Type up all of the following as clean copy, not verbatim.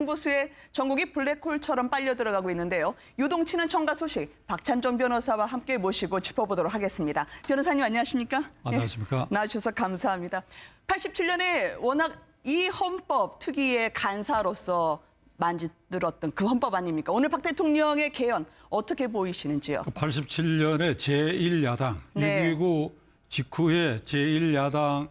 승부수에 전국이 블랙홀처럼 빨려 들어가고 있는데요. 요동치는 청가 소식 박찬종 변호사와 함께 모시고 짚어보도록 하겠습니다. 변호사님 안녕하십니까? 안녕하십니까? 네, 나와주셔서 감사합니다. 87년에 워낙 이 헌법 특위의 간사로서 만들었던 그 헌법 아닙니까? 오늘 박 대통령의 개헌 어떻게 보이시는지요? 87년에 제1야당, 네. 6.29 직후에 제1야당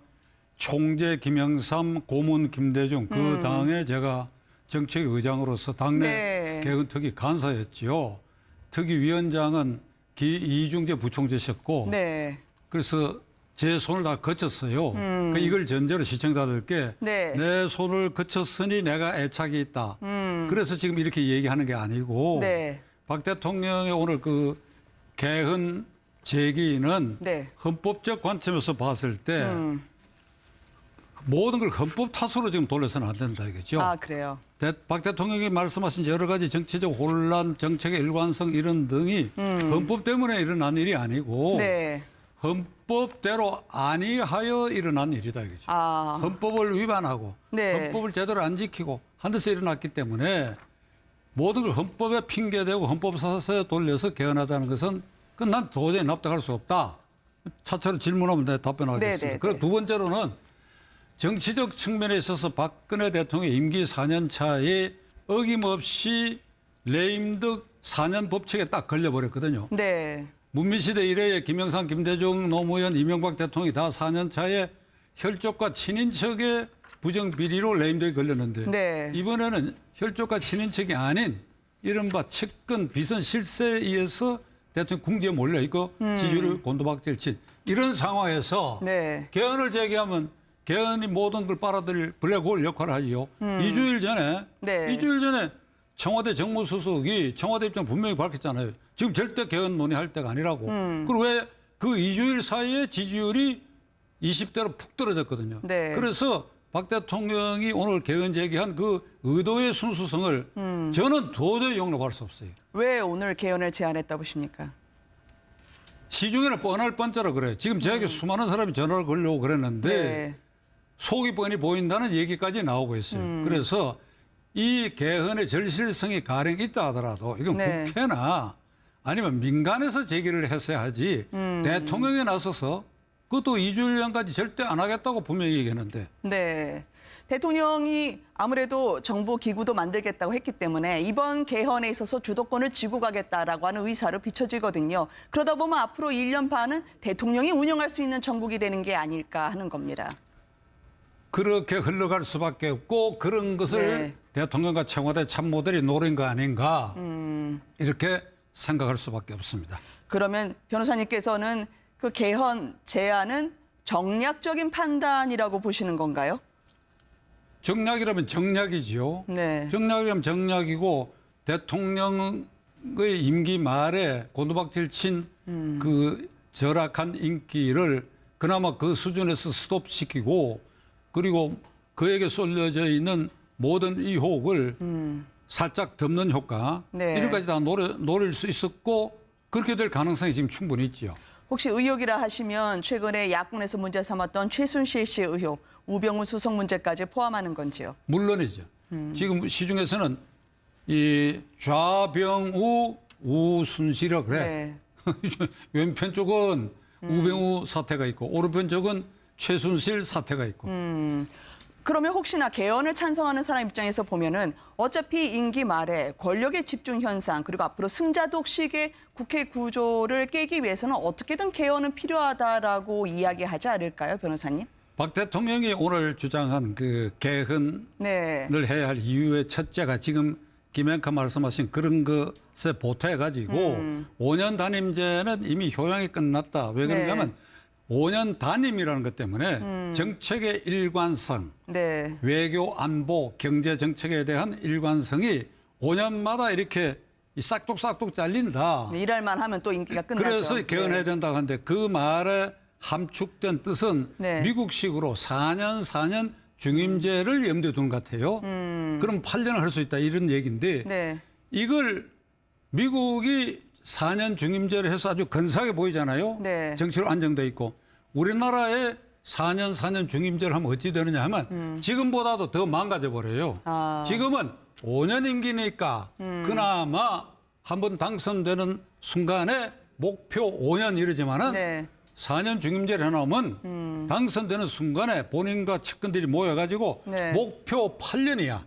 총재 김영삼, 고문 김대중 그 당에 제가 정책의장으로서 당내 네. 개헌특위 간사였지요. 특위위원장은 이중재 부총재셨고 네. 그래서 제 손을 다 거쳤어요. 그러니까 이걸 전제로 시청자들께 네. 내 손을 거쳤으니 내가 애착이 있다. 그래서 지금 이렇게 얘기하는 게 아니고 네. 박 대통령의 오늘 그 개헌 제기는 네. 헌법적 관점에서 봤을 때 모든 걸 헌법 탓으로 지금 돌려서는 안 된다 이거죠. 아, 그래요. 박 대통령이 말씀하신 여러 가지 정치적 혼란, 정책의 일관성 이런 등이 헌법 때문에 일어난 일이 아니고 네. 헌법대로 아니하여 일어난 일이다 이거죠. 아. 헌법을 위반하고 네. 헌법을 제대로 안 지키고 한 데서 일어났기 때문에 모든 걸 헌법에 핑계대고 헌법사서에 돌려서 개헌하자는 것은 그건 난 도저히 납득할 수 없다. 차차로 질문하면 내가 답변하겠습니다. 네네네. 그리고 두 번째로는 정치적 측면에 있어서 박근혜 대통령의 임기 4년 차에 어김없이 레임덕 4년 법칙에 딱 걸려버렸거든요. 네. 문민시대 이래에 김영삼, 김대중, 노무현, 이명박 대통령이 다 4년 차에 혈족과 친인척의 부정비리로 레임덕이 걸렸는데 네. 이번에는 혈족과 친인척이 아닌 이른바 측근 비선 실세에 의해서 대통령 궁지에 몰려있고 지지율을 곤두박질 친 이런 상황에서 네. 개헌을 제기하면 개헌이 모든 걸 빨아들일 블랙홀 역할을 하지요. 2주일 전에 네. 2주일 전에 청와대 정무수석이 청와대 입장 분명히 밝혔잖아요. 지금 절대 개헌 논의할 때가 아니라고. 그리고 왜 그 2주일 사이에 지지율이 20대로 푹 떨어졌거든요. 네. 그래서 박 대통령이 오늘 개헌 제기한 그 의도의 순수성을 저는 도저히 용납할 수 없어요. 왜 오늘 개헌을 제안했다 보십니까? 시중에는 뻔할 뻔짜라 그래요. 지금 저에게 수많은 사람이 전화를 걸려고 그랬는데 네. 속이 뻔히 보인다는 얘기까지 나오고 있어요. 그래서 이 개헌의 절실성이 가령 있다 하더라도 이건 네. 국회나 아니면 민간에서 제기를 했어야 하지 대통령이 나서서 그것도 2주일 전까지 절대 안 하겠다고 분명히 얘기했는데 네. 대통령이 아무래도 정부 기구도 만들겠다고 했기 때문에 이번 개헌에 있어서 주도권을 쥐고 가겠다라고 하는 의사로 비춰지거든요. 그러다 보면 앞으로 1년 반은 대통령이 운영할 수 있는 정국이 되는 게 아닐까 하는 겁니다. 그렇게 흘러갈 수밖에 없고 그런 것을 네. 대통령과 청와대 참모들이 노린 거 아닌가 이렇게 생각할 수밖에 없습니다. 그러면 변호사님께서는 그 개헌 제안은 정략적인 판단이라고 보시는 건가요? 정략이라면 정략이지요. 네. 정략이라면 정략이고 대통령의 임기 말에 곤두박질 친 그 절약한 인기를 그나마 그 수준에서 스톱시키고 그리고 그에게 쏠려져 있는 모든 의혹을 살짝 덮는 효과 네. 이런까지 다 노릴 수 있었고 그렇게 될 가능성이 지금 충분히 있지요. 혹시 의혹이라 하시면 최근에 야권에서 문제 삼았던 최순실 씨 의혹, 우병우 수석 문제까지 포함하는 건지요? 물론이죠. 지금 시중에서는 이 좌병우 우순실이라 그래. 네. 왼편 쪽은 우병우 사태가 있고 오른편 쪽은 최순실 사태가 있고. 그러면 혹시나 개헌을 찬성하는 사람 입장에서 보면은 어차피 임기 말에 권력의 집중 현상 그리고 앞으로 승자독식의 국회 구조를 깨기 위해서는 어떻게든 개헌은 필요하다라고 이야기하지 않을까요, 변호사님? 박 대통령이 오늘 주장한 그 개헌을 네. 해야 할 이유의 첫째가 지금 김영카 말씀하신 그런 것에 보태가지고 5년 단임제는 이미 효용이 끝났다. 왜 그러냐면 네. 5년 단임이라는 것 때문에 정책의 일관성, 네. 외교, 안보, 경제 정책에 대한 일관성이 5년마다 이렇게 싹둑싹둑 잘린다. 일할만 하면 또 인기가 끝나죠. 그래서 개헌해야 된다고 하는데 그 말에 함축된 뜻은 네. 미국식으로 4년 중임제를 염두에 두는 것 같아요. 그럼 8년을 할 수 있다 이런 얘기인데 네. 이걸 미국이 4년 중임제를 해서 아주 근사하게 보이잖아요. 네. 정치로 안정돼 있고 우리나라에 4년 중임제를 하면 어찌 되느냐 하면 지금보다도 더 망가져 버려요. 아. 지금은 5년 임기니까 그나마 한번 당선되는 순간에 목표 5년 이러지만은 네. 4년 중임제를 해놓으면 당선되는 순간에 본인과 측근들이 모여가지고 네. 목표 8년이야.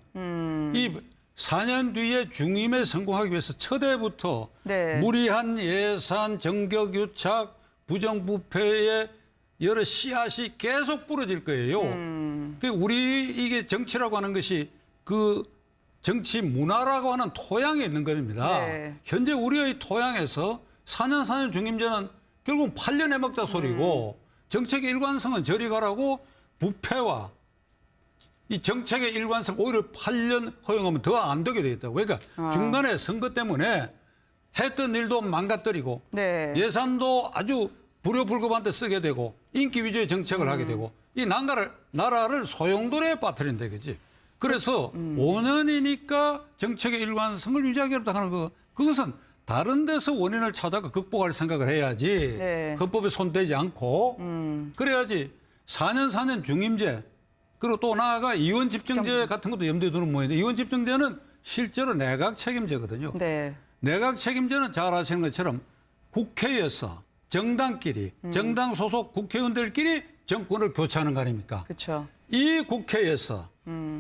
이 4년 뒤에 중임에 성공하기 위해서 첫해부터 네. 무리한 예산, 정격유착, 부정부패의 여러 씨앗이 계속 부러질 거예요. 그 우리 이게 정치라고 하는 것이 그 정치 문화라고 하는 토양에 있는 겁니다. 네. 현재 우리의 토양에서 4년 중임제는 결국 8년 해먹자 소리고 정책의 일관성은 저리 가라고 부패와 이 정책의 일관성 오히려 8년 허용하면 더 안 되게 돼 있다고. 그러니까 중간에 선거 때문에 했던 일도 망가뜨리고 네. 예산도 아주 불효불급한 데 쓰게 되고 인기 위주의 정책을 하게 되고 이 나라를 소용돌이에 빠뜨린다 그지. 그래서 5년이니까 정책의 일관성을 유지하겠다 하는 거 그것은 다른 데서 원인을 찾아가 극복할 생각을 해야지. 네. 헌법에 손대지 않고 그래야지 4년 중임제 그리고 또 나아가 이원 집정제 같은 것도 염두에 두는 모양인데 이원 집정제는 실제로 내각 책임제거든요. 네. 내각 책임제는 잘 아시는 것처럼 국회에서 정당끼리 정당 소속 국회의원들끼리 정권을 교체하는 거 아닙니까? 그렇죠. 이 국회에서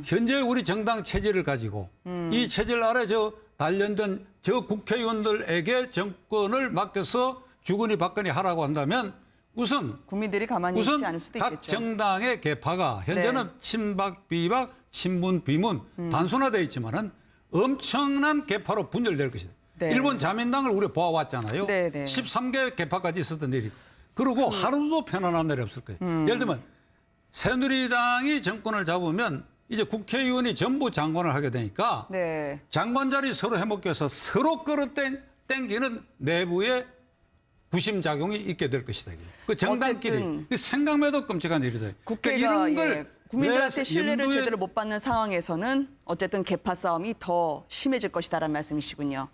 현재 우리 정당 체제를 가지고 이 체제를 아래 단련된 저 국회의원들에게 정권을 맡겨서 주거니 받거니 하라고 한다면 우선 국민들이 가만히 있지 않을 수도 각 있겠죠. 정당의 계파가 현재는 네. 친박, 비박, 친문, 비문 단순화되어 있지만은 엄청난 계파로 분열될 것이다. 네. 일본 자민당을 우리 보아왔잖아요. 네, 네. 13개 계파까지 있었던 일이. 그리고 하루도 편안한 날이 없을 거예요. 예를 들면 새누리당이 정권을 잡으면 이제 국회의원이 전부 장관을 하게 되니까 네. 장관 자리 서로 해먹기 위해서 서로 끌어당기는 내부의 부심작용이 있게 될 것이다. 그 정당끼리 어쨌든 생각만 해도 끔찍한 일이다. 국회가 그러니까 이런 걸 예, 국민들한테 왜 신뢰를 염두에- 제대로 못 받는 상황에서는 어쨌든 계파 싸움이 더 심해질 것이다라는 말씀이시군요.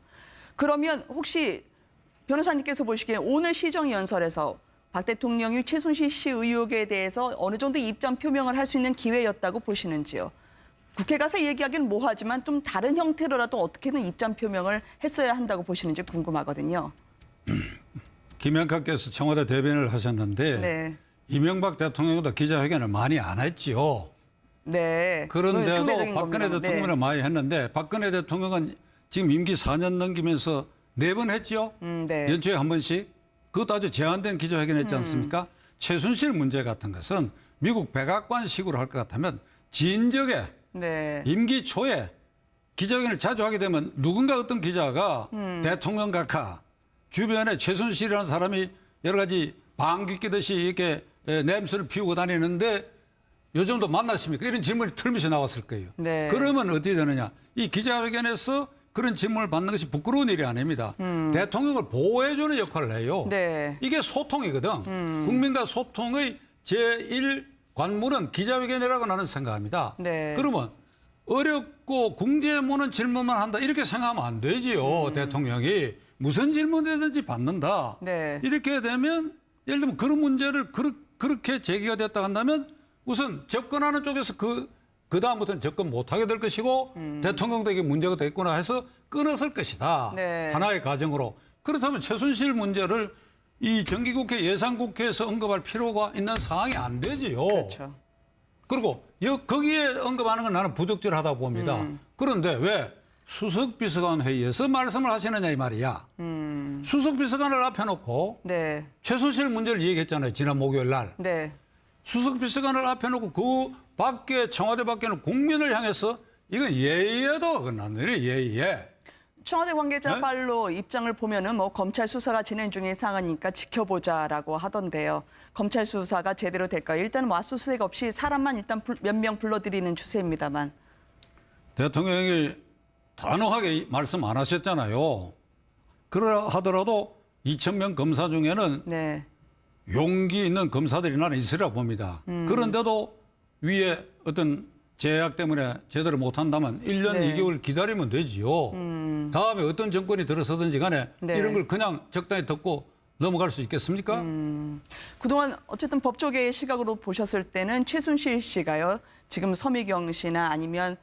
그러면 혹시 변호사님께서 보시기에 오늘 시정연설에서 박 대통령이 최순실 씨 의혹에 대해서 어느 정도 입장 표명을 할 수 있는 기회였다고 보시는지요? 국회 가서 얘기하기는 뭐하지만 좀 다른 형태로라도 어떻게든 입장 표명을 했어야 한다고 보시는지 궁금하거든요. 김영카께서 청와대 대변인을 하셨는데 네. 이명박 대통령도 기자회견을 많이 안 했지요. 네. 그건 그런데도 상대적인 박근혜 겁니다. 대통령은 네. 많이 했는데 박근혜 대통령은 지금 임기 4년 넘기면서 4번 했죠. 네. 연초에 한 번씩. 그것도 아주 제한된 기자회견 했지 않습니까? 최순실 문제 같은 것은 미국 백악관식으로 할 것 같으면 진즉에 네. 임기 초에 기자회견을 자주 하게 되면 누군가 어떤 기자가 대통령 각하 주변에 최순실이라는 사람이 여러 가지 방귀 뀌듯이 이렇게 냄새를 피우고 다니는데 요즘도 만났습니까? 이런 질문이 틀미시 나왔을 거예요. 네. 그러면 어떻게 되느냐? 이 기자회견에서 그런 질문을 받는 것이 부끄러운 일이 아닙니다. 대통령을 보호해주는 역할을 해요. 네. 이게 소통이거든. 국민과 소통의 제1관문은 기자회견이라고 나는 생각합니다. 네. 그러면 어렵고 궁지에모는 질문만 한다 이렇게 생각하면 안 되지요. 대통령이 무슨 질문이든지 받는다. 네. 이렇게 되면 예를 들면 그런 문제를 그렇게 제기가 됐다 한다면 우선 접근하는 쪽에서 그 다음부터는 접근 못하게 될 것이고 대통령도 이게 문제가 됐구나 해서 끊었을 것이다. 네. 하나의 과정으로. 그렇다면 최순실 문제를 이 정기국회 예산국회에서 언급할 필요가 있는 상황이 안 되지요. 그렇죠. 그리고 거기에 언급하는 건 나는 부적절하다고 봅니다. 그런데 왜 수석비서관 회의에서 말씀을 하시느냐 이 말이야. 수석비서관을 앞에 놓고 네. 최순실 최순실 문제를 얘기했잖아요. 지난 목요일 날. 네. 수석비서관을 앞에 놓고 그 밖에 청와대 밖에는 국민을 향해서 이건 예의에도 어긋나는 예의에. 청와대 관계자 네? 발로 입장을 보면은 뭐 검찰 수사가 진행 중인 상황이니까 지켜보자라고 하던데요. 검찰 수사가 제대로 될까요? 일단 뭐 압수수색 없이 사람만 일단 몇 명 불러들이는 추세입니다만. 대통령이 단호하게 말씀 안 하셨잖아요. 그러라 하더라도 2,000명 검사 중에는 네. 용기 있는 검사들이 나는 있으리라 봅니다. 그런데도 위에 어떤 제약 때문에 제대로 못한다면 1년 네. 2개월 기다리면 되지요. 다음에 어떤 정권이 들어서든지 간에 네. 이런 걸 그냥 적당히 듣고 넘어갈 수 있겠습니까? 그동안 어쨌든 법조계의 시각으로 보셨을 때는 최순실 씨가요. 지금 서미경 씨나 아니면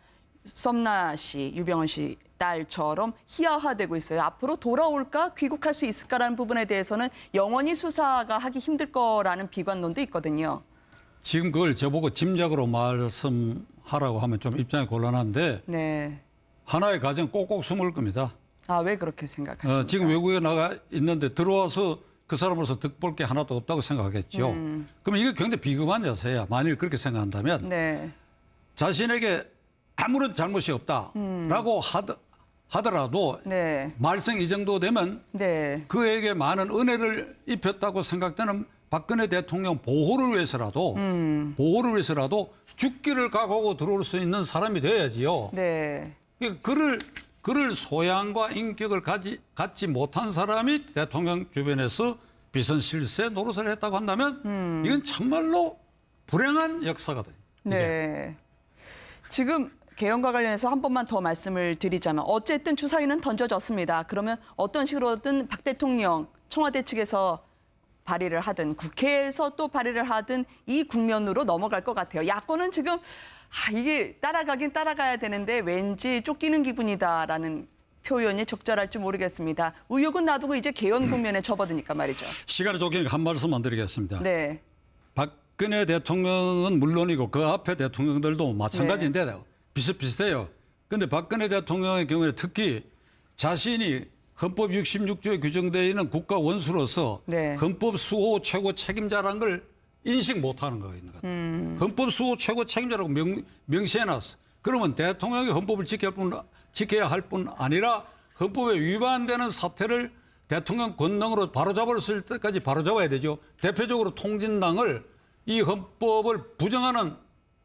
썸나 씨, 유병헌 씨 딸처럼 희화화되고 있어요. 앞으로 돌아올까, 귀국할 수 있을까라는 부분에 대해서는 영원히 수사가 하기 힘들 거라는 비관론도 있거든요. 지금 그걸 저보고 짐작으로 말씀하라고 하면 좀 입장이 곤란한데 네. 하나의 가정 꼭꼭 숨을 겁니다. 아, 왜 그렇게 생각하십니까? 지금 외국에 나가 있는데 들어와서 그 사람으로서 득볼 게 하나도 없다고 생각하겠죠. 그러면 이게 굉장히 비겁한 자세야. 만일 그렇게 생각한다면 네. 자신에게 아무런 잘못이 없다라고 하더라도 네. 말썽 이 정도 되면 네. 그에게 많은 은혜를 입혔다고 생각되는 박근혜 대통령 보호를 위해서라도 죽기를 각오하고 들어올 수 있는 사람이 돼야지요. 네. 그를 소양과 인격을 갖지 못한 사람이 대통령 주변에서 비선 실세 노릇을 했다고 한다면 이건 참말로 불행한 역사가 돼요. 네. 지금 개헌과 관련해서 한 번만 더 말씀을 드리자면 어쨌든 주사위는 던져졌습니다. 그러면 어떤 식으로든 박 대통령 청와대 측에서 발의를 하든 국회에서 또 발의를 하든 이 국면으로 넘어갈 것 같아요. 야권은 지금 이게 따라가긴 따라가야 되는데 왠지 쫓기는 기분이다라는 표현이 적절할지 모르겠습니다. 의욕은 놔두고 이제 개헌 국면에 접어드니까 말이죠. 시간이 쫓기니까 한 말씀만 드리겠습니다. 네. 박근혜 대통령은 물론이고 그 앞에 대통령들도 마찬가지인데 비슷비슷해요. 그런데 박근혜 대통령의 경우에 특히 자신이 헌법 66조에 규정되어 있는 국가 원수로서 네. 헌법 수호 최고 책임자라는 걸 인식 못하는 거 있는 것 같아요. 헌법 수호 최고 책임자라고 명시해놨어. 그러면 대통령이 헌법을 지켜야 할 뿐 아니라 헌법에 위반되는 사태를 대통령 권능으로 바로잡을 수 있을 때까지 바로잡아야 되죠. 대표적으로 통진당을 이 헌법을 부정하는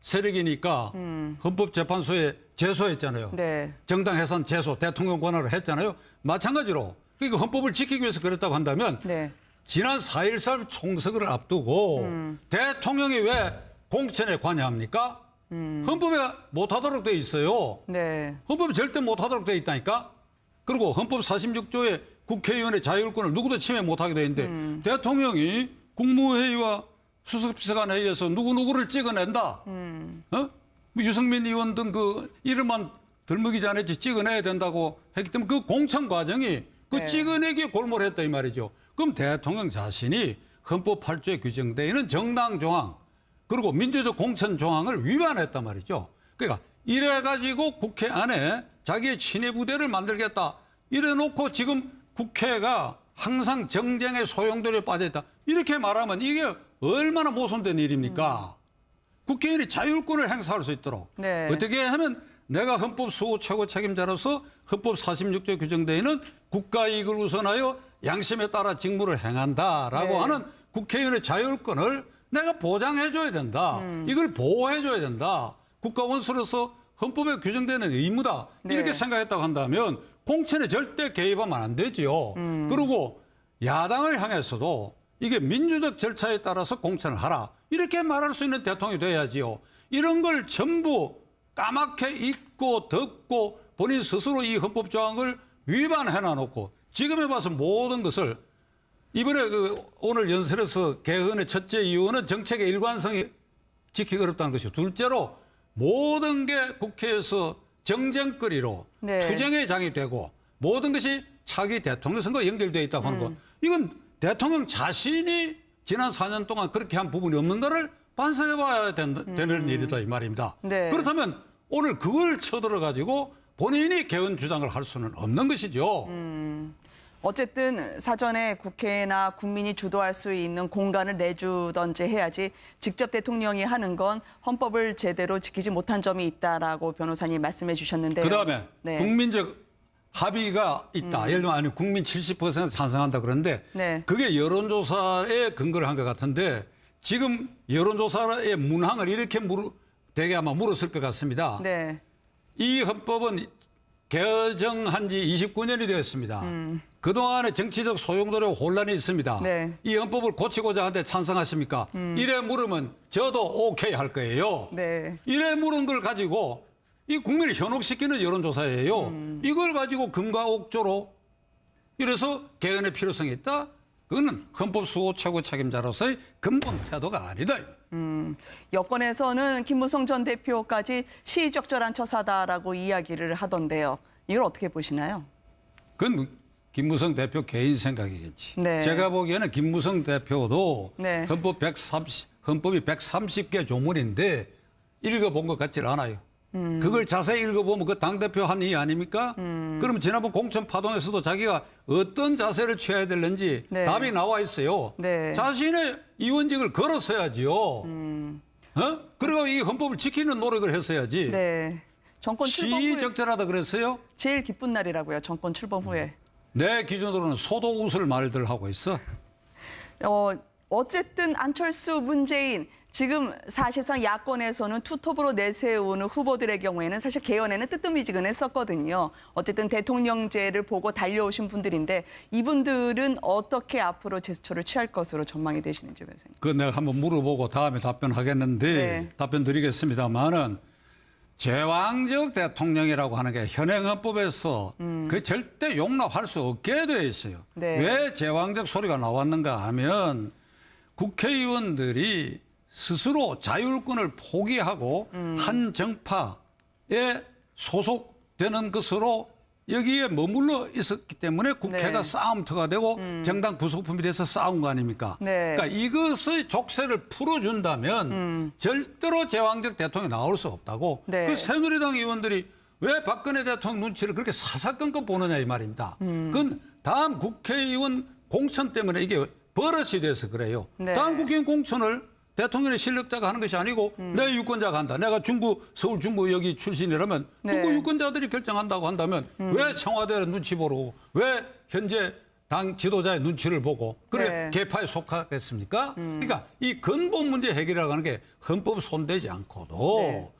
세력이니까 헌법재판소에 제소했잖아요. 네. 정당 해산 제소, 대통령 권한으로 했잖아요. 마찬가지로 그러니까 헌법을 지키기 위해서 그랬다고 한다면 네. 지난 4.13 총선을 앞두고 대통령이 왜 공천에 관여합니까? 헌법에 못하도록 돼 있어요. 네. 헌법에 절대 못하도록 돼 있다니까. 그리고 헌법 46조에 국회의원의 자율권을 누구도 침해 못하게 돼 있는데 대통령이 국무회의와 수석비서관 회의에서 누구누구를 찍어낸다. 뭐 유승민 의원 등 그 이름만 들먹이지 않았지 찍어내야 된다고 했기 때문에 그 공천 과정이 그 네. 찍어내기에 골몰했다 이 말이죠. 그럼 대통령 자신이 헌법 8조에 규정되어 있는 정당 조항 그리고 민주적 공천 조항을 위반했단 말이죠. 그러니까 이래가지고 국회 안에 자기의 친위 부대를 만들겠다. 이래놓고 지금 국회가 항상 정쟁의 소용돌이에 빠져있다. 이렇게 말하면 이게 얼마나 모순된 일입니까? 국회의원이 자율권을 행사할 수 있도록. 네. 어떻게 하면 내가 헌법 수호 최고 책임자로서 헌법 46조에 규정되어 있는 국가이익을 우선하여 양심에 따라 직무를 행한다라고 네. 하는 국회의원의 자율권을 내가 보장해줘야 된다. 이걸 보호해줘야 된다. 국가원수로서 헌법에 규정되는 의무다. 네. 이렇게 생각했다고 한다면 공천에 절대 개입하면 안 되지요. 그리고 야당을 향해서도 이게 민주적 절차에 따라서 공천을 하라. 이렇게 말할 수 있는 대통령이 돼야지요. 이런 걸 전부 까맣게 잊고 덮고 본인 스스로 이 헌법 조항을 위반해놔놓고 지금에 봐서 모든 것을 이번에 오늘 연설에서 개헌의 첫째 이유는 정책의 일관성이 지키기 어렵다는 것이고 둘째로 모든 게 국회에서 정쟁거리로 네. 투쟁의 장이 되고 모든 것이 차기 대통령 선거에 연결되어 있다고 하는 것. 이건 대통령 자신이 지난 4년 동안 그렇게 한 부분이 없는 거를 반성해 봐야 되는 일이다 이 말입니다. 네. 그렇다면 오늘 그걸 쳐들어 가지고 본인이 개헌 주장을 할 수는 없는 것이죠. 어쨌든 사전에 국회나 국민이 주도할 수 있는 공간을 내주던지 해야지 직접 대통령이 하는 건 헌법을 제대로 지키지 못한 점이 있다라고 변호사님 말씀해 주셨는데요. 그다음에 네. 국민적 합의가 있다. 예를 들면 아니 국민 70% 찬성한다 그러는데 네. 그게 여론조사에 근거를 한 것 같은데 지금 여론조사의 문항을 이렇게 되게 아마 물었을 것 같습니다. 네. 이 헌법은 개정한 지 29년이 되었습니다. 그동안에 정치적 소용돌이와 혼란이 있습니다. 네. 이 헌법을 고치고자 하는데 찬성하십니까? 이래 물으면 저도 오케이 할 거예요. 네. 이래 물은 걸 가지고 이 국민을 현혹시키는 여론조사예요. 이걸 가지고 금과 옥조로 이래서 개헌의 필요성이 있다. 그거는 헌법 수호 최고 책임자로서의 근본 태도가 아니다. 여권에서는 김무성 전 대표까지 시의적절한 처사다라고 이야기를 하던데요. 이걸 어떻게 보시나요? 그건 김무성 대표 개인 생각이겠지. 네. 제가 보기에는 김무성 대표도 네. 헌법이 130개 조문인데 읽어본 것 같질 않아요. 그걸 자세히 읽어보면 그 당대표 한 이 아닙니까? 그럼 지난번 공천 파동에서도 자기가 어떤 자세를 취해야 되는지 네. 답이 나와 있어요. 네. 자신의 의원직을 걸었어야지요. 그리고 이 헌법을 지키는 노력을 했어야지. 네. 정권 출범 후에 시의적절하다 그랬어요? 제일 기쁜 날이라고요. 정권 출범 후에. 내 기준으로는 소도 웃을 말들 하고 있어. 어쨌든 안철수, 문재인 지금 사실상 야권에서는 투톱으로 내세우는 후보들의 경우에는 사실 개헌에는 뜨뜻미지근했었거든요. 어쨌든 대통령제를 보고 달려오신 분들인데 이분들은 어떻게 앞으로 제스처를 취할 것으로 전망이 되시는지 변호사님. 그 내가 한번 물어보고 다음에 답변하겠는데 네. 답변 드리겠습니다만은 제왕적 대통령이라고 하는 게 현행 헌법에서 그 절대 용납할 수 없게 되어 있어요. 네. 왜 제왕적 소리가 나왔는가 하면 국회의원들이 스스로 자율권을 포기하고 한 정파에 소속되는 것으로 여기에 머물러 있었기 때문에 국회가 네. 싸움터가 되고 정당 부속품이 돼서 싸운 거 아닙니까? 네. 그러니까 이것의 족쇄를 풀어준다면 절대로 제왕적 대통령이 나올 수 없다고. 네. 그 새누리당 의원들이 왜 박근혜 대통령 눈치를 그렇게 사사건건 보느냐 이 말입니다. 그건 다음 국회의원 공천 때문에 이게 버릇이 돼서 그래요. 네. 다음 국회의원 공천을 대통령의 실력자가 하는 것이 아니고 내 유권자가 한다. 내가 서울 중부 여기 출신이라면 네. 중부 유권자들이 결정한다고 한다면 왜 청와대의 눈치 보고 왜 현재 당 지도자의 눈치를 보고 그래 네. 계파에 속하겠습니까? 그러니까 이 근본 문제 해결이라고 하는 게 헌법 손대지 않고도 네.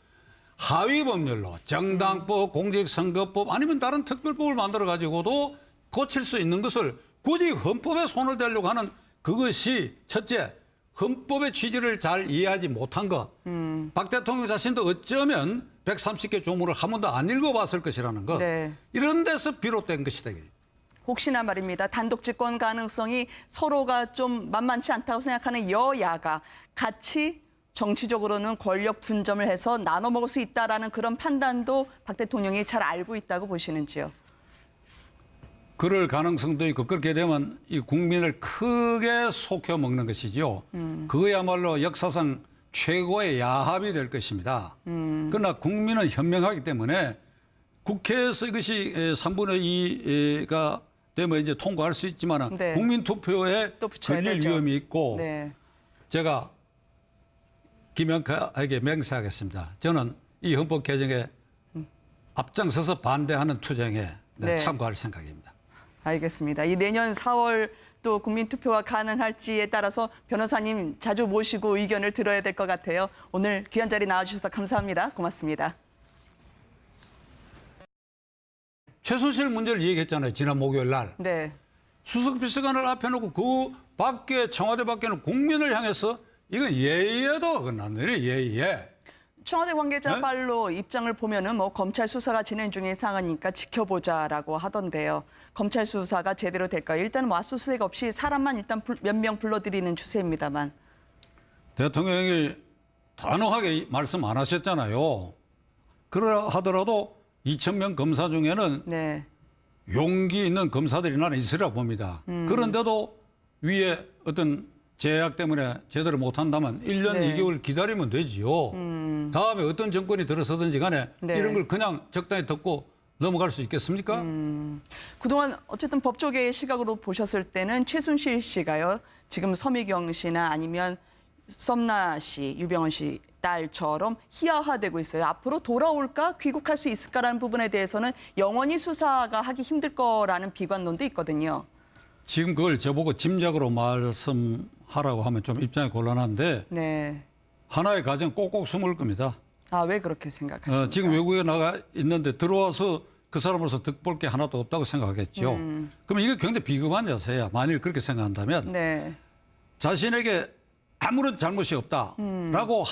하위 법률로 정당법, 공직선거법 아니면 다른 특별법을 만들어 가지고도 고칠 수 있는 것을 굳이 헌법에 손을 대려고 하는 그것이 첫째 헌법의 취지를 잘 이해하지 못한 것. 박 대통령 자신도 어쩌면 130개 조문을 한 번도 안 읽어봤을 것이라는 것. 네. 이런 데서 비롯된 것이다. 혹시나 말입니다. 단독 집권 가능성이 서로가 좀 만만치 않다고 생각하는 여야가 같이 정치적으로는 권력 분점을 해서 나눠 먹을 수 있다라는 그런 판단도 박 대통령이 잘 알고 있다고 보시는지요? 그럴 가능성도 있고 그렇게 되면 이 국민을 크게 속여 먹는 것이죠. 그거야말로 역사상 최고의 야합이 될 것입니다. 그러나 국민은 현명하기 때문에 국회에서 이것이 3분의 2가 되면 이제 통과할 수 있지만 네. 국민 투표에 또 붙여야 걸릴 되죠. 위험이 있고 네. 제가 김영카에게 맹세하겠습니다. 저는 이 헌법 개정에 앞장서서 반대하는 투쟁에 네. 참고할 생각입니다. 알겠습니다. 이 내년 4월 또 국민투표가 가능할지에 따라서 변호사님 자주 모시고 의견을 들어야 될 것 같아요. 오늘 귀한 자리 나와주셔서 감사합니다. 고맙습니다. 최순실 문제를 얘기했잖아요. 지난 목요일 날. 네. 수석 비서관을 앞에 놓고 그 밖에 청와대 밖에는 국민을 향해서 이건 예의에도 어긋나는 예의에. 청와대 관계자 네? 발로 입장을 보면은 뭐 검찰 수사가 진행 중인 상황이니까 지켜보자라고 하던데요. 검찰 수사가 제대로 될까요? 일단은 뭐 압수수색 없이 사람만 일단 몇 명 불러들이는 추세입니다만. 대통령이 단호하게 말씀 안 하셨잖아요. 그러라 하더라도 2,000명 검사 중에는 네. 용기 있는 검사들이 나는 있으라고 봅니다. 그런데도 위에 어떤 제약 때문에 제대로 못한다면 1년 네. 2개월 기다리면 되지요. 다음에 어떤 정권이 들어서든지 간에 네. 이런 걸 그냥 적당히 듣고 넘어갈 수 있겠습니까? 그동안 어쨌든 법조계의 시각으로 보셨을 때는 최순실 씨가요. 지금 서미경 씨나 아니면 썸나 씨, 유병헌 씨 딸처럼 희화화되고 있어요. 앞으로 돌아올까? 귀국할 수 있을까라는 부분에 대해서는 영원히 수사가 하기 힘들 거라는 비관론도 있거든요. 지금 그걸 저보고 짐작으로 말씀하라고 하면 좀 입장이 곤란한데 네. 하나의 가정 꼭꼭 숨을 겁니다. 아, 왜 그렇게 생각하십니까? 지금 외국에 나가 있는데 들어와서 그 사람으로서 득볼 게 하나도 없다고 생각하겠죠. 그럼 이게 굉장히 비겁한 자세야. 만일 그렇게 생각한다면 네. 자신에게 아무런 잘못이 없다라고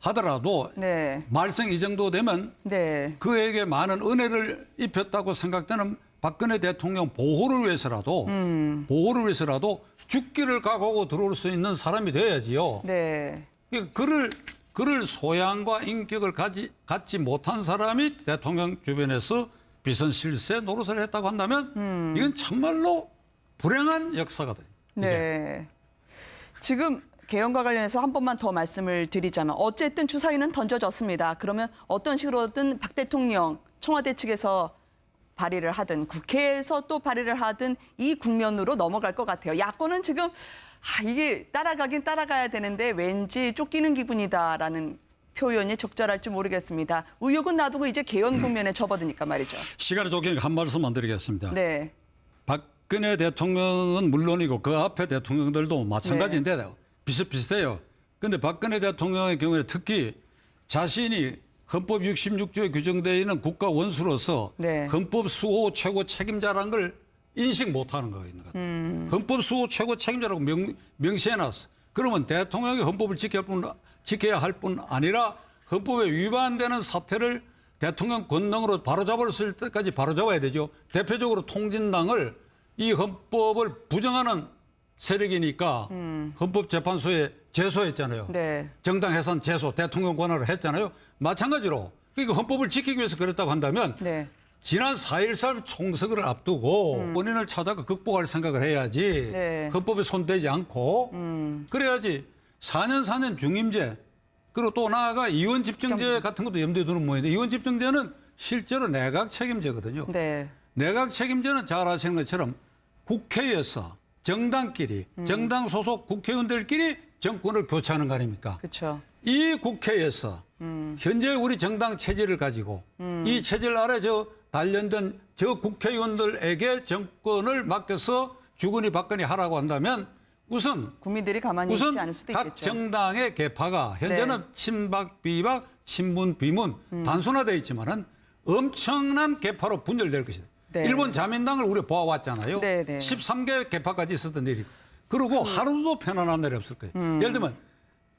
하더라도 네. 말썽 이 정도 되면 네. 그에게 많은 은혜를 입혔다고 생각되는 박근혜 대통령 보호를 위해서라도 죽기를 각오하고 들어올 수 있는 사람이 돼야지요. 네. 그러니까 그럴 소양과 인격을 갖지 못한 사람이 대통령 주변에서 비선 실세 노릇을 했다고 한다면 이건 참말로 불행한 역사가 돼요. 네. 지금 개헌과 관련해서 한 번만 더 말씀을 드리자면 어쨌든 주사위는 던져졌습니다. 그러면 어떤 식으로든 박 대통령 청와대 측에서 발의를 하든 국회에서 또 발의를 하든 이 국면으로 넘어갈 것 같아요. 야권은 지금 이게 따라가긴 따라가야 되는데 왠지 쫓기는 기분이다라는 표현이 적절할지 모르겠습니다. 의욕은 놔두고 이제 개헌 국면에 접어드니까 말이죠. 시간이 쫓기니까 한 말씀만 드리겠습니다. 네. 박근혜 대통령은 물론이고 그 앞에 대통령들도 마찬가지인데 비슷비슷해요. 그런데 박근혜 대통령의 경우에 특히 자신이 헌법 66조에 규정되어 있는 국가 원수로서 네. 헌법 수호 최고 책임자라는 걸 인식 못하는 거 있는 것 같아요. 헌법 수호 최고 책임자라고 명시해놨어. 그러면 대통령이 헌법을 지켜야 할 뿐 아니라 헌법에 위반되는 사태를 대통령 권능으로 바로잡을 수 있을 때까지 바로잡아야 되죠. 대표적으로 통진당을 이 헌법을 부정하는 세력이니까 헌법재판소에 제소했잖아요. 네. 정당 해산 제소, 대통령 권한을 했잖아요. 마찬가지로 그러니까 헌법을 지키기 위해서 그랬다고 한다면 네. 지난 4.13 총선을 앞두고 원인을 찾아가 극복할 생각을 해야지 네. 헌법에 손대지 않고 그래야지 4년 중임제 그리고 또 나아가 이원 집정제 같은 것도 염두에 두는 모양인데 이원 집정제는 실제로 내각 책임제거든요. 네. 내각 책임제는 잘 아시는 것처럼 국회에서 정당끼리 정당 소속 국회의원들끼리 정권을 교체하는 거 아닙니까? 그렇죠. 이 국회에서 현재 우리 정당 체제를 가지고 이 체제를 아래 단련된 저 국회의원들에게 정권을 맡겨서 주거니 받거니 하라고 한다면 우선 국민들이 가만히 있지 않을 수도 각 있겠죠. 정당의 계파가 현재는 네. 친박, 비박, 친문, 비문 단순화되어 있지만은 엄청난 계파로 분열될 것이다. 네. 일본 자민당을 우리가 보아왔잖아요. 네, 네. 13개 계파까지 있었던 일이. 그리고 하루도 편안한 날이 없을 거예요. 예를 들면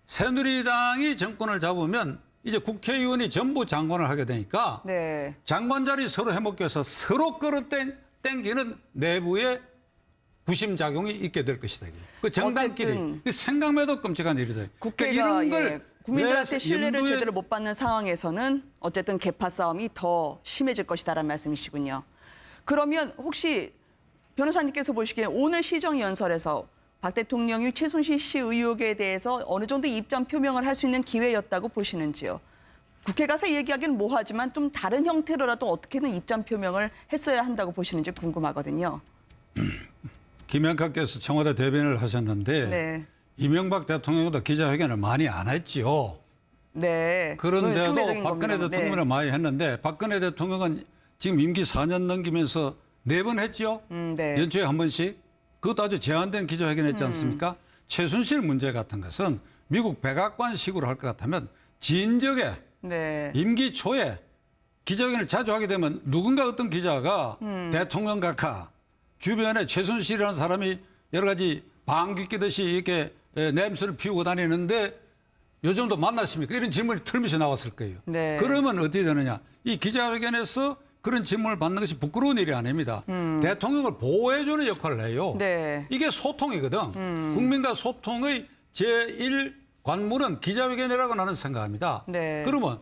새누리당이 정권을 잡으면 이제 국회의원이 전부 장관을 하게 되니까 네. 장관 자리 서로 해먹기 위해서 서로 끌어당기는 내부의 부심작용이 있게 될 것이다. 그 정당끼리 어쨌든 생각만 해도 끔찍한 일이다. 국회가 이런 걸 국민들한테 왜 신뢰를 염두에 제대로 못 받는 상황에서는 어쨌든 계파 싸움이 더 심해질 것이다라는 말씀이시군요. 그러면 혹시 변호사님께서 보시기에 오늘 시정연설에서 박 대통령이 최순실 씨 의혹에 대해서 어느 정도 입장 표명을 할 수 있는 기회였다고 보시는지요? 국회 가서 얘기하기는 뭐하지만 좀 다른 형태로라도 어떻게든 입장 표명을 했어야 한다고 보시는지 궁금하거든요. 김영각께서 청와대 대변인을 하셨는데 네. 이명박 대통령도 기자회견을 많이 안 했지요. 네. 그건 그런데도 상대적인 박근혜 겁니다. 대통령은 많이 했는데 박근혜 대통령은 지금 임기 4년 넘기면서 4번 했죠. 네. 연초에 한 번씩. 그것도 아주 제한된 기자회견 했지 않습니까? 최순실 문제 같은 것은 미국 백악관식으로 할 것 같으면 진즉에 네. 임기 초에 기자회견을 자주 하게 되면 누군가 어떤 기자가 대통령 각하 주변에 최순실이라는 사람이 여러 가지 방귀 뀌듯이 이렇게 냄새를 피우고 다니는데 요즘도 만났습니까? 이런 질문이 틀면서 나왔을 거예요. 네. 그러면 어떻게 되느냐? 이 기자회견에서 그런 질문을 받는 것이 부끄러운 일이 아닙니다. 대통령을 보호해주는 역할을 해요. 네. 이게 소통이거든. 국민과 소통의 제1 관문은 기자회견이라고 나는 생각합니다. 네. 그러면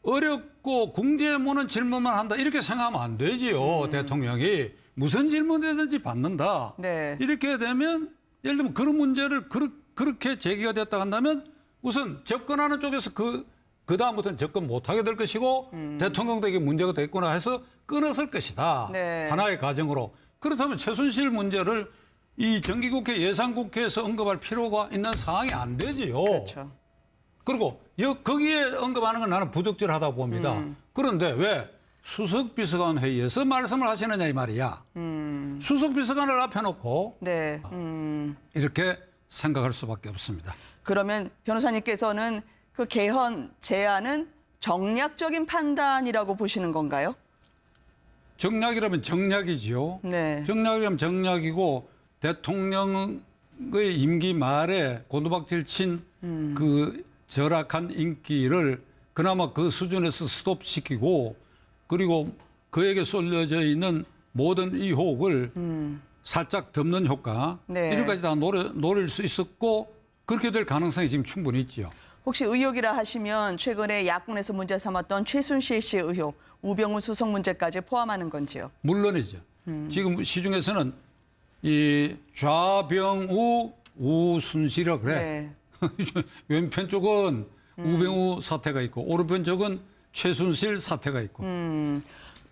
어렵고 궁지에 무는 질문만 한다 이렇게 생각하면 안 되지요. 대통령이 무슨 질문이든지 받는다. 네. 이렇게 되면 예를 들면 그런 문제를 그렇게 제기가 됐다 한다면 우선 접근하는 쪽에서 그 다음부터는 접근 못하게 될 것이고 대통령도 이게 문제가 됐구나 해서 끊었을 것이다. 네. 하나의 과정으로. 그렇다면 최순실 문제를 이 정기국회 예산국회에서 언급할 필요가 있는 상황이 안 되지요. 그렇죠. 그리고 거기에 언급하는 건 나는 부적절하다고 봅니다. 그런데 왜 수석비서관 회의에서 말씀을 하시느냐 이 말이야. 수석비서관을 앞에 놓고 네. 이렇게 생각할 수밖에 없습니다. 그러면 변호사님께서는 그 개헌 제안은 정략적인 판단이라고 보시는 건가요? 정략이라면 정략이지요. 네. 정략이라면 정략이고 대통령의 임기 말에 고두박질 친 그 절약한 인기를 그나마 그 수준에서 스톱시키고 그리고 그에게 쏠려져 있는 모든 의혹을 살짝 덮는 효과 네. 이런까지 다 노릴 수 있었고 그렇게 될 가능성이 지금 충분히 있지요. 혹시 의혹이라 하시면 최근에 야권에서 문제 삼았던 최순실 씨 의혹, 우병우 수석 문제까지 포함하는 건지요? 물론이죠. 지금 시중에서는 이 좌병우 우순실이라 그래. 네. 왼편 쪽은 우병우 사태가 있고 오른편 쪽은 최순실 사태가 있고.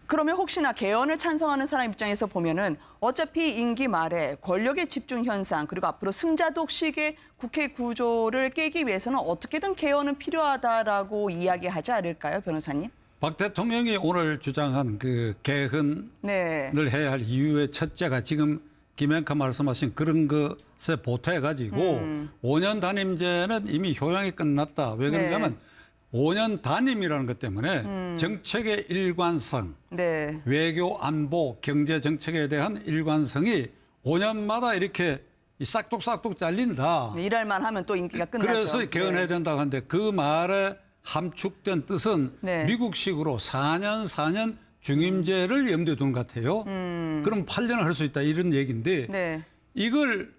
그러면 혹시나 개헌을 찬성하는 사람 입장에서 보면은 어차피 임기 말에 권력의 집중 현상 그리고 앞으로 승자독식의 국회 구조를 깨기 위해서는 어떻게든 개헌은 필요하다라고 이야기하지 않을까요, 변호사님? 박 대통령이 오늘 주장한 그 개헌을 네. 해야 할 이유의 첫째가 지금 김행카 말씀하신 그런 것에 보태가지고 5년 단임제는 이미 효용이 끝났다. 왜 그러냐면 5년 단임이라는 것 때문에 정책의 일관성, 네. 외교, 안보, 경제 정책에 대한 일관성이 5년마다 이렇게 싹둑싹둑 잘린다. 일할만 하면 또 인기가 끝나죠. 그래서 개헌해야 된다고 하는데 그 말에 함축된 뜻은 네. 미국식으로 4년 중임제를 염두에 두는 것 같아요. 그럼 8년을 할 수 있다 이런 얘기인데 네. 이걸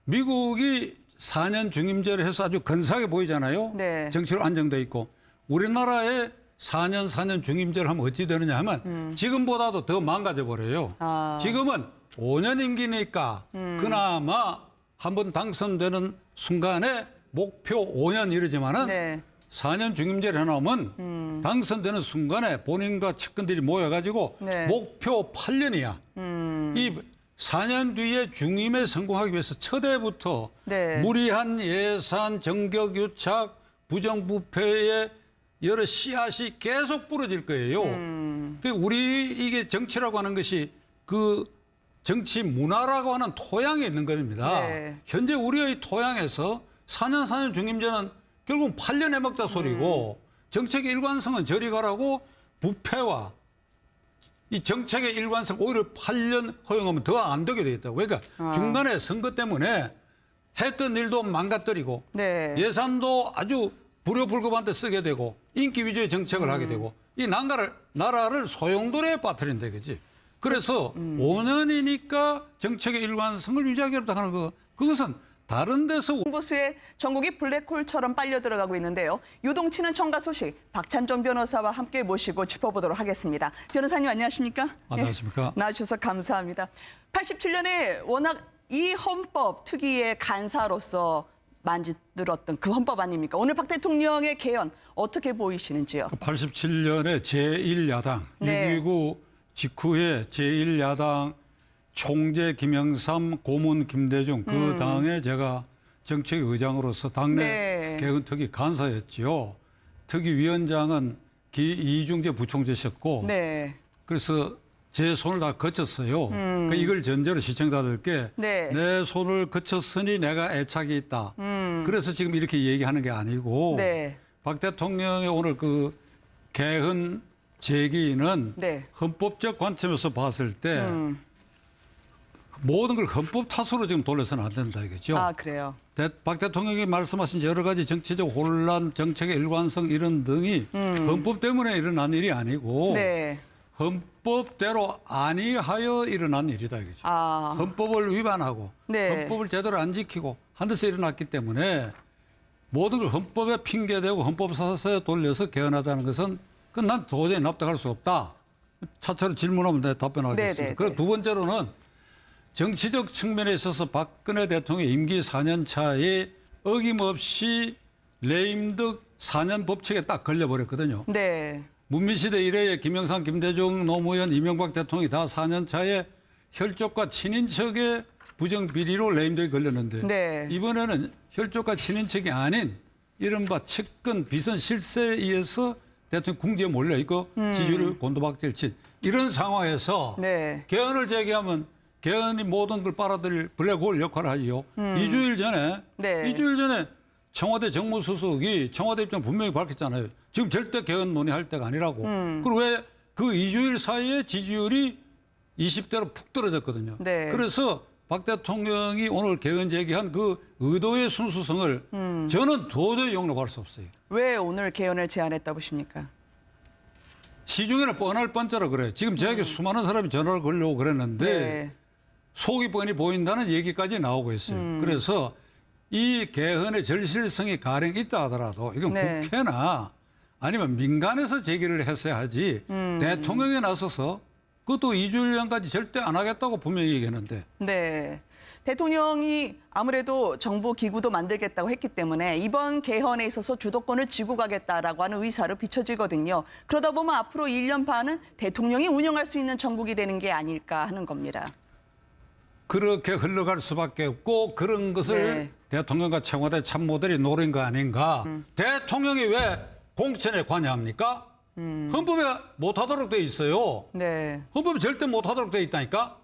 미국이 4년 중임제를 해서 아주 근사하게 보이잖아요. 네. 정치로 안정돼 있고 우리나라에 4년 중임제를 하면 어찌 되느냐 하면 지금보다도 더 망가져 버려요. 아. 지금은 5년 임기니까 그나마 한번 당선되는 순간에 목표 5년 이러지만은 네. 4년 중임제를 해놓으면 당선되는 순간에 본인과 측근들이 모여가지고 네. 목표 8년이야. 이 4년 뒤에 중임에 성공하기 위해서 첫해부터 네. 무리한 예산, 정격유착, 부정부패의 여러 씨앗이 계속 부러질 거예요. 우리 이게 정치라고 하는 것이 그 정치 문화라고 하는 토양에 있는 겁니다. 네. 현재 우리의 토양에서 4년 중임제는 결국 8년 해먹자 소리고 정책의 일관성은 저리 가라고 부패와 이 정책의 일관성 오히려 8년 허용하면 더 안 되게 되겠다고. 그러니까 중간에 선거 때문에 했던 일도 망가뜨리고 네. 예산도 아주 불효불급한 데 쓰게 되고 인기 위주의 정책을 하게 되고 이 나라를 소용돌이에 빠뜨린다 그지. 그래서 5년이니까 정책의 일관성을 유지하겠다 하는 거 그것은 다른 데서 공보수에 전국이 블랙홀처럼 빨려 들어가고 있는데요. 요동치는 청가 소식 박찬종 변호사와 함께 모시고 짚어보도록 하겠습니다. 변호사님 안녕하십니까? 안녕하십니까? 네, 나와주셔서 감사합니다. 87년에 워낙 이 헌법 특위의 간사로서 만들었던 그 헌법 아닙니까? 오늘 박 대통령의 개헌 어떻게 보이시는지요? 87년에 제1야당 네. 6.29 직후에 제1야당 총재 김영삼, 고문 김대중 그 당에 제가 정책의장으로서 당내 네. 개헌특위 간사였지요. 특위위원장은 이중재 부총재셨고 네. 그래서 제 손을 다 거쳤어요. 그러니까 이걸 전제로 시청자들께 네. 내 손을 거쳤으니 내가 애착이 있다. 그래서 지금 이렇게 얘기하는 게 아니고 네. 박 대통령의 오늘 그 개헌 제기는 네. 헌법적 관점에서 봤을 때 모든 걸 헌법 탓으로 지금 돌려서는 안 된다 이거죠. 아 그래요. 박 대통령이 말씀하신 여러 가지 정치적 혼란, 정책의 일관성 이런 등이 헌법 때문에 일어난 일이 아니고 네. 헌법대로 아니하여 일어난 일이다 이거죠. 아. 헌법을 위반하고 네. 헌법을 제대로 안 지키고 한 데서 일어났기 때문에 모든 걸 헌법에 핑계대고 헌법 사서에 돌려서 개헌하자는 것은 그건 난 도저히 납득할 수 없다. 차차로 질문하면 내가 답변하겠습니다. 네네네. 그리고 두 번째로는 정치적 측면에 있어서 박근혜 대통령의 임기 4년 차에 어김없이 레임덕 4년 법칙에 딱 걸려버렸거든요. 네. 문민시대 이래에 김영삼, 김대중, 노무현, 이명박 대통령이 다 4년 차에 혈족과 친인척의 부정비리로 레임덕이 걸렸는데 네. 이번에는 혈족과 친인척이 아닌 이른바 측근 비선 실세에 의해서 대통령 궁지에 몰려있고 지지율이 곤두박질 친 이런 상황에서 네. 개헌을 제기하면 개헌이 모든 걸 빨아들일 블랙홀 역할을 하지요. 2주일 전에 네. 2주일 전에 청와대 정무수석이 청와대 입장 분명히 밝혔잖아요. 지금 절대 개헌 논의할 때가 아니라고. 그리고 왜 그 2주일 사이에 지지율이 20대로 푹 떨어졌거든요. 네. 그래서 박 대통령이 오늘 개헌 제기한 그 의도의 순수성을 저는 도저히 용납할 수 없어요. 왜 오늘 개헌을 제안했다 보십니까? 시중에는 뻔할 뻔짜라 그래요. 지금 저에게 수많은 사람이 전화를 걸려고 그랬는데 네. 속이 뻔히 보인다는 얘기까지 나오고 있어요. 그래서 이 개헌의 절실성이 가령 있다 하더라도 이건 네. 국회나 아니면 민간에서 제기를 했어야 하지 대통령이 나서서 그것도 2주일간까지 절대 안 하겠다고 분명히 얘기했는데 네. 대통령이 아무래도 정부 기구도 만들겠다고 했기 때문에 이번 개헌에 있어서 주도권을 쥐고 가겠다라고 하는 의사로 비춰지거든요. 그러다 보면 앞으로 1년 반은 대통령이 운영할 수 있는 정국이 되는 게 아닐까 하는 겁니다. 그렇게 흘러갈 수밖에 없고 그런 것을 네. 대통령과 청와대 참모들이 노린 거 아닌가. 대통령이 왜 공천에 관여합니까? 헌법에 못하도록 돼 있어요. 네. 헌법에 절대 못하도록 돼 있다니까.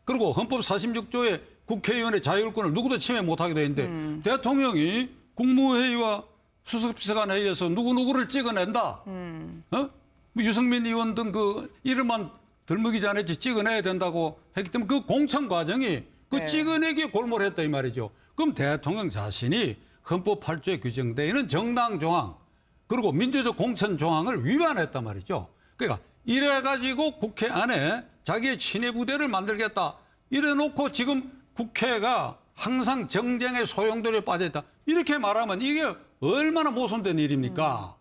그리고 헌법 46조에 국회의원의 자율권을 누구도 침해 못하게 돼 있는데 대통령이 국무회의와 수석비서관 회의에서 누구누구를 찍어낸다. 뭐 유승민 의원 등 그 이름만 들먹이지 않았지 찍어내야 된다고 했기 때문에 그 공천 과정이 그 네. 찍어내기에 골몰했다 이 말이죠. 그럼 대통령 자신이 헌법 8조에 규정되어 있는 정당 조항 그리고 민주적 공천 조항을 위반했단 말이죠. 그러니까 이래가지고 국회 안에 자기의 친위 부대를 만들겠다. 이래놓고 지금 국회가 항상 정쟁의 소용돌이에 빠져있다. 이렇게 말하면 이게 얼마나 모순된 일입니까?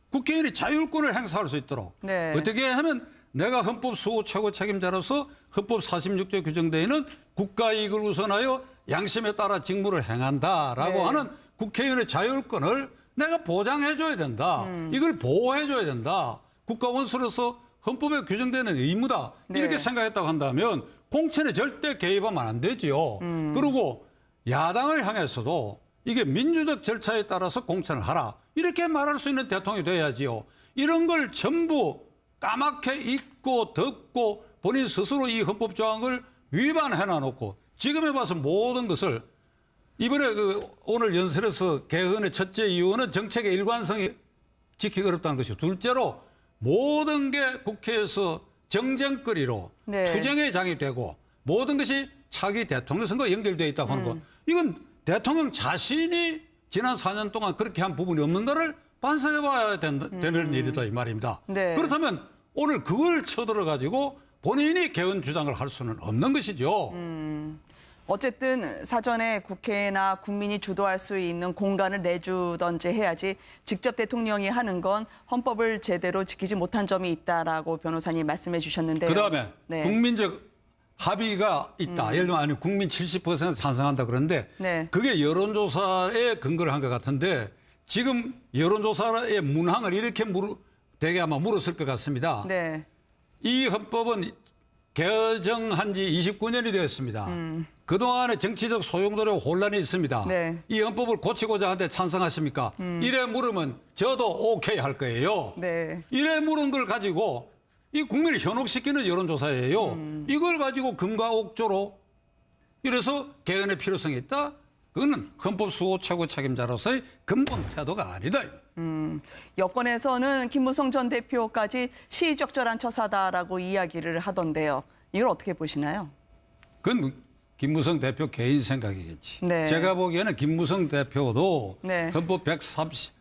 국회의원이 자율권을 행사할 수 있도록. 네. 어떻게 하면 내가 헌법 수호 최고 책임자로서 헌법 46조에 규정되어 있는 국가이익을 우선하여 양심에 따라 직무를 행한다라고 네. 하는 국회의원의 자율권을 내가 보장해줘야 된다. 이걸 보호해줘야 된다. 국가원수로서 헌법에 규정되는 의무다. 네. 이렇게 생각했다고 한다면 공천에 절대 개입하면 안 되지요. 그리고 야당을 향해서도 이게 민주적 절차에 따라서 공천을 하라. 이렇게 말할 수 있는 대통령이 돼야지요. 이런 걸 전부 까맣게 잊고 덮고 본인 스스로 이 헌법 조항을 위반해놔놓고 지금에 봐서 모든 것을 이번에 오늘 연설에서 개헌의 첫째 이유는 정책의 일관성이 지키기 어렵다는 것이고 둘째로 모든 게 국회에서 정쟁거리로 네. 투쟁에 장입되고 모든 것이 차기 대통령 선거에 연결되어 있다고 하는 것. 이건 대통령 자신이 지난 4년 동안 그렇게 한 부분이 없는 거를 반성해 봐야 되는 일이다 이 말입니다. 네. 그렇다면 오늘 그걸 쳐들어 가지고 본인이 개헌 주장을 할 수는 없는 것이죠. 어쨌든 사전에 국회나 국민이 주도할 수 있는 공간을 내주던지 해야지 직접 대통령이 하는 건 헌법을 제대로 지키지 못한 점이 있다라고 변호사님 말씀해 주셨는데요. 그다음에 네. 국민적 합의가 있다. 예를 들면 아니 국민 70% 찬성한다 그런데 네. 그게 여론조사에 근거를 한 것 같은데 지금 여론조사의 문항을 이렇게 대개 아마 물었을 것 같습니다. 네. 이 헌법은 개정한 지 29년이 되었습니다. 그동안에 정치적 소용돌이와 혼란이 있습니다. 네. 이 헌법을 고치고자 하는데 찬성하십니까? 이래 물으면 저도 오케이 할 거예요. 네. 이래 물은 걸 가지고 이 국민을 현혹시키는 여론조사예요. 이걸 가지고 금과 옥조로 이래서 개헌의 필요성이 있다? 그거는 헌법 수호 최고 책임자로서의 근본 태도가 아니다. 여권에서는 김무성 전 대표까지 시의적절한 처사다라고 이야기를 하던데요. 이걸 어떻게 보시나요? 그건 김무성 대표 개인 생각이겠지. 네. 제가 보기에는 김무성 대표도 네. 헌법이 130